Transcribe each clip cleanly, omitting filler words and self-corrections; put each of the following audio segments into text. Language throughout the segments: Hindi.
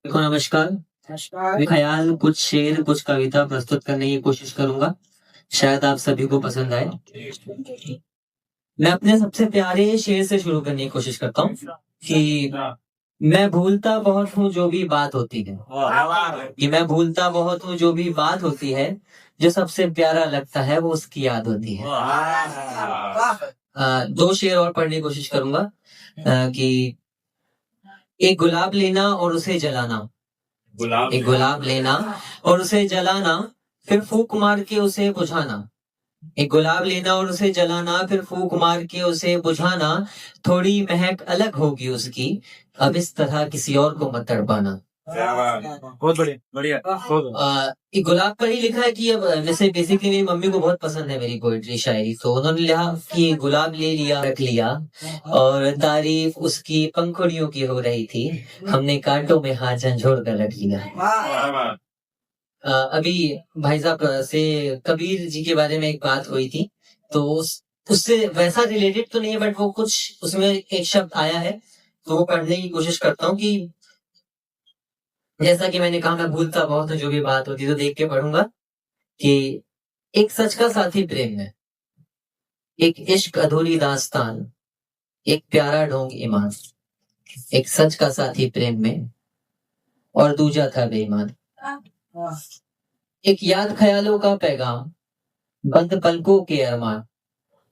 देखो नमस्कार। मैं ख्याल कुछ शेर कुछ कविता प्रस्तुत करने की कोशिश करूंगा। शायद आप सभी को पसंद आए। मैं अपने सबसे प्यारे शेर से शुरू करने की कोशिश करता हूँ कि मैं भूलता बहुत हूँ जो भी बात होती है। कि मैं भूलता बहुत हूँ जो भी बात होती है, जो सबसे प्यारा लगता है वो उसकी याद होती है। दो शेर और पढ़ने की कोशिश करूंगा। कि एक गुलाब लेना और उसे जलाना। एक गुलाब लेना और उसे जलाना, फिर फूंक मार के उसे बुझाना। एक गुलाब लेना और उसे जलाना, फिर फूंक मार के उसे बुझाना। थोड़ी महक अलग होगी उसकी, अब इस तरह किसी और को मत तड़पाना। बहुत बढ़िया बढ़िया एक गुलाब पर ही लिखा है कि अब जैसे बेसिकली मेरी मम्मी को बहुत पसंद है मेरी पोइट्री शायरी, तो उन्होंने लिखा कि गुलाब ले लिया रख लिया और तारीफ उसकी पंखुड़ियों की हो रही थी, हमने कांटों में हाथ झंझोड़ कर रख लिया। अभी भाई साहब से कबीर जी के बारे में एक बात हुई थी, तो उससे वैसा रिलेटेड तो नहीं है, बट वो कुछ उसमें एक शब्द आया है, तो वो पढ़ने की कोशिश करता हूँ। कि जैसा कि मैंने कहा मैं भूलता बहुत हूँ जो भी बात होती, तो देख के पढ़ूंगा कि एक सच का साथी प्रेम में, एक इश्क अधूरी दास्तान, एक प्यारा ढोंग ईमान। एक सच का साथी प्रेम में और दूजा था बेईमान। एक याद ख्यालों का पैगाम, बंद पलकों के अरमान।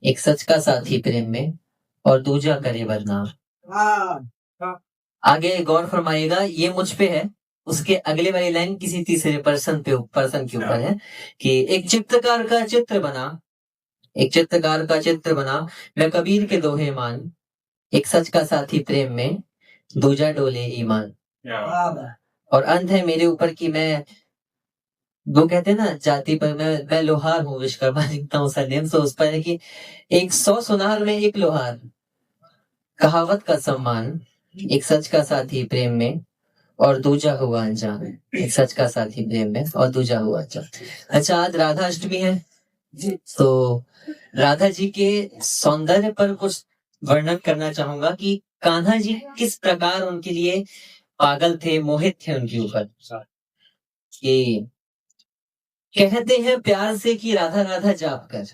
एक सच का साथी प्रेम में और दूजा करे बदनाम। आगे गौर फरमाइएगा, ये मुझ पे है। उसके अगले वाली लाइन किसी तीसरे पर्सन के ऊपर है कि एक चित्रकार का चित्र बना, एक चित्रकार का चित्र बना, मैं कबीर के दोहे मान। एक सच का साथी प्रेम में, दूजा डोले ईमान। और अंत है मेरे ऊपर कि मैं, वो कहते हैं ना जाति पर मैं लोहार हूँ, विश्वकर्मा लिखता हूँ सरनेम, तो उस पर है कि एक 100 सुनार में एक लोहार, कहावत का सम्मान। एक सच का साथी प्रेम में और दूजा हुआ अनजान। एक सच का साथी प्रेम में और दूजा हुआ अनजान। अच्छा, आज राधा अष्टमी है, तो राधा जी के सौंदर्य पर कुछ वर्णन करना चाहूंगा कि कान्हा जी किस प्रकार उनके लिए पागल थे, मोहित थे उनके ऊपर। कि कहते हैं प्यार से कि राधा राधा जाप कर,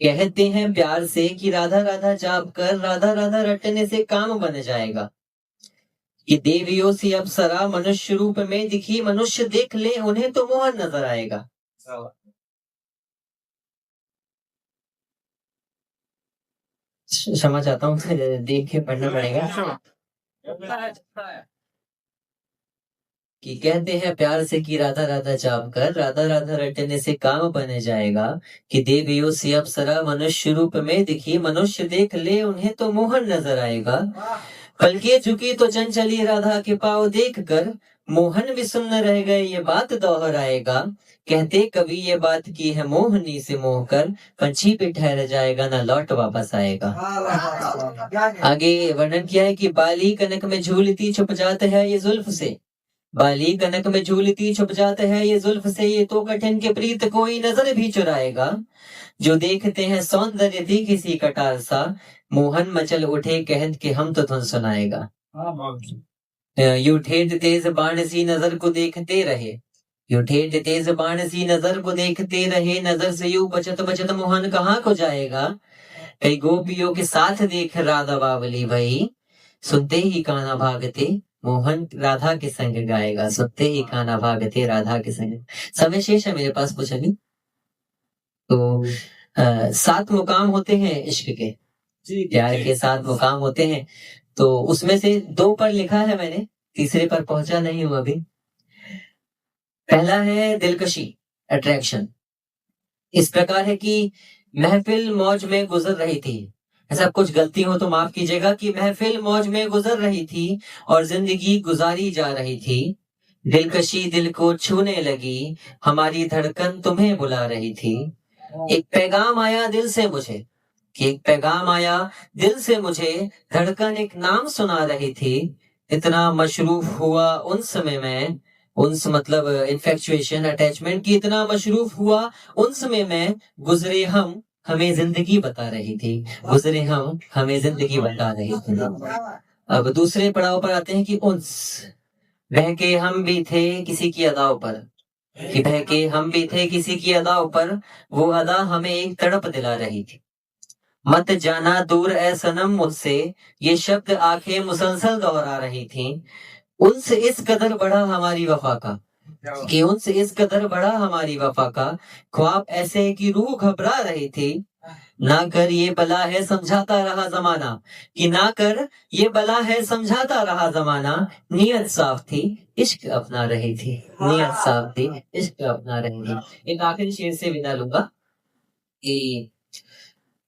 कहते हैं प्यार से कि राधा राधा जाप कर, राधा राधा रटने से काम बन जाएगा। कि देवियों से अप्सरा मनुष्य रूप में दिखी, मनुष्य देख ले उन्हें तो मोहन नजर आएगा। क्षमा चाहता हूँ, देख के पढ़ना पड़ेगा। कि कहते हैं प्यार से कि राधा राधा जाप कर, राधा राधा रटने से काम बन जाएगा। कि देवियों से अप्सरा मनुष्य रूप में दिखी, मनुष्य देख ले उन्हें तो मोहन नजर आएगा। पलके झुकी तो चंचली राधा के पाँव देख कर, मोहन भी सुन्न रह गए ये बात दोहराएगा। कहते कवि ये बात की है मोहनी से मोह कर, पंछी पे ठहर जाएगा ना लौट वापस आएगा। आगे वर्णन किया है कि बाली कनक में झूलती छुप जाते हैं ये जुल्फ से, बाली कनक में झूलती छुप जाते हैं ये जुल्फ से, ये तो कठिन के प्रीत कोई नजर भी चुराएगा। जो देखते हैं सौंदर्य थी किसी कटार सा, मोहन मचल उठे कहत के हम तो धुन सुनाएगा। यू ठेठ तेज बाण सी नजर को देखते रहे, यू ठेठ तेज बाण सी नजर को देखते रहे, नजर से यू बचत बचत मोहन कहाँ को जाएगा। कई गोपियों के साथ देख राधा बावली भई, सुनते ही कान्हा भागते मोहन राधा के संग गाएगा। सुनते ही कान्हा भागते राधा के संग। समय शेष है मेरे पास कुछ अभी, तो 7 मुकाम होते हैं इश्क के, प्यार के 7 मुकाम होते हैं, तो उसमें से 2 पर लिखा है मैंने, तीसरे पर पहुंचा नहीं हूं अभी। पहला है दिलकशी, अट्रैक्शन। इस प्रकार है कि महफिल मौज में गुजर रही थी, ऐसा कुछ गलती हो तो माफ कीजिएगा, कि महफिल मौज में गुजर रही थी और जिंदगी गुजारी जा रही थी। दिलकशी दिल को छूने लगी, हमारी धड़कन तुम्हें बुला रही थी। एक पैगाम आया दिल से मुझे, कि एक पैगाम आया दिल से मुझे, धड़कन एक नाम सुना रही थी। इतना मशरूफ हुआ उन समय में, उन्स मतलब इन्फेक्चुएशन अटैचमेंट की, इतना मशरूफ हुआ उन समय में, गुजरे हम हमें जिंदगी बता रही थी, गुजरे हम हमें जिंदगी बता रही थी। अब दूसरे पड़ाव पर आते हैं कि उन्स, बह के हम भी थे किसी की अदाओं पर, कि बह के हम भी थे किसी की अदाओं पर, वो अदा हमें एक तड़प दिला रही थी। मत जाना दूर ए सनम मुझसे, ये शब्द आंखें मुसलसल दोहरा रही थी। उनसे इस कदर बढ़ा हमारी वफा का, कि उनसे इस कदर बढ़ा हमारी वफा का, ख्वाब ऐसे कि रूह घबरा रही थी। ना कर ये बला है समझाता रहा जमाना, कि ना कर ये बला है समझाता रहा जमाना, नीयत साफ थी इश्क अपना रही थी, नीयत साफ थी इश्क अपना रही थी। एक आखिरी शेर से विदा लूंगा कि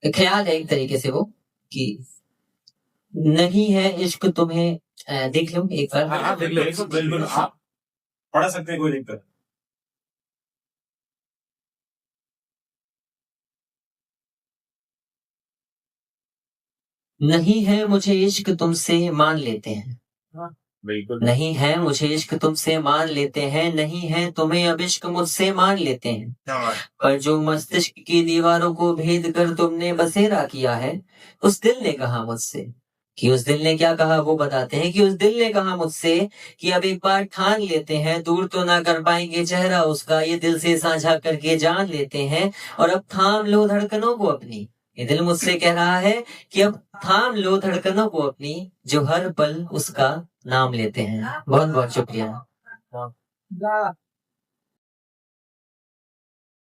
ख्याल है एक तरीके से वो, कि नहीं है इश्क तुम्हें, देख लो एक बार। हाँ हाँ, देख लो बिल्कुल आप पढ़ सकते हैं, कोई दिक्कत। नहीं है मुझे इश्क तुमसे मान लेते हैं, बिल्कुल नहीं है मुझे इश्क तुमसे मान लेते हैं, नहीं है तुम्हें अब इश्क मुझसे मान लेते हैं। पर जो मस्तिष्क की दीवारों को भेद कर तुमने बसेरा किया है, उस दिल ने कहा मुझसे, कि उस दिल ने क्या कहा वो बताते हैं, कि उस दिल ने कहा मुझसे कि अब एक बार ठान लेते हैं, दूर तो ना कर पाएंगे चेहरा उसका, ये दिल से साझा करके जान लेते हैं, और अब थाम लो धड़कनों को अपनी। ये दिल मुझसे कह रहा है कि अब थाम लो धड़कनों को अपनी, जो हर पल उसका नाम लेते हैं। बहुत बहुत शुक्रिया।